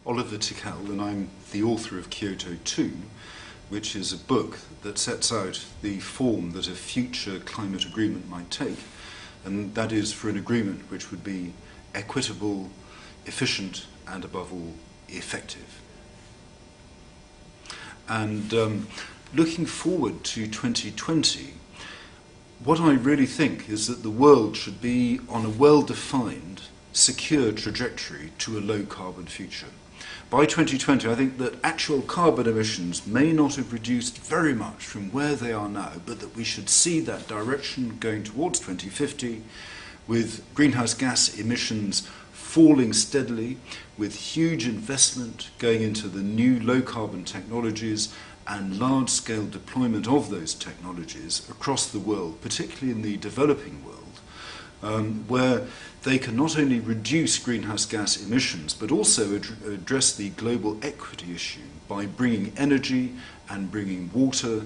Oliver Tickell, and I'm the author of Kyoto 2, which is a book that sets out the form that a future climate agreement might take, and that is for an agreement which would be equitable, efficient, and above all, effective. And looking forward to 2020, what I really think is that the world should be on a well-defined, secure trajectory to a low-carbon future. By 2020, I think that actual carbon emissions may not have reduced very much from where they are now, but that we should see that direction going towards 2050, with greenhouse gas emissions falling steadily, with huge investment going into the new low-carbon technologies and large-scale deployment of those technologies across the world, particularly in the developing world, where they can not only reduce greenhouse gas emissions, but also address the global equity issue by bringing energy and bringing water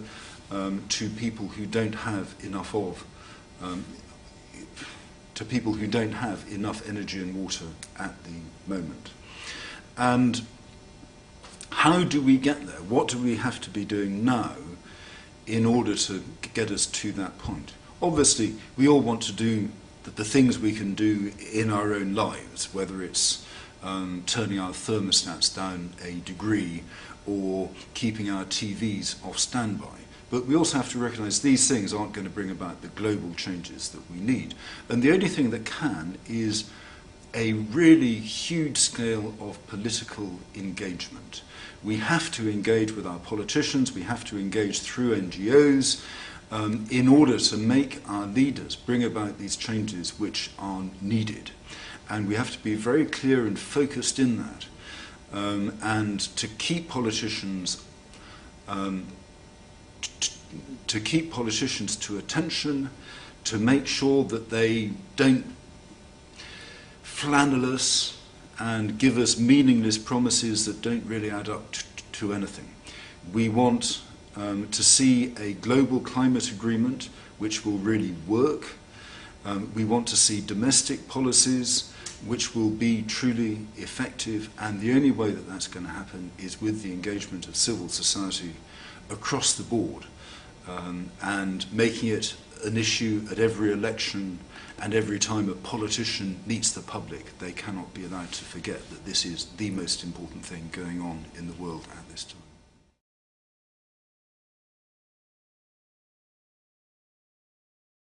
to people who don't have enough energy and water at the moment. And how do we get there? What do we have to be doing now in order to get us to that point? Obviously, we all want to do the things we can do in our own lives, whether it's turning our thermostats down a degree or keeping our TVs off standby. But we also have to recognize these things aren't going to bring about the global changes that we need. And the only thing that can is a really huge scale of political engagement. We have to engage with our politicians, we have to engage through NGOs, in order to make our leaders bring about these changes which are needed. And we have to be very clear and focused in that, and to keep politicians to attention, to make sure that they don't flannel us and give us meaningless promises that don't really add up to anything. We want to see a global climate agreement which will really work. We want to see domestic policies which will be truly effective, and the only way that that's going to happen is with the engagement of civil society across the board, and making it an issue at every election and every time a politician meets the public. They cannot be allowed to forget that this is the most important thing going on in the world at this time.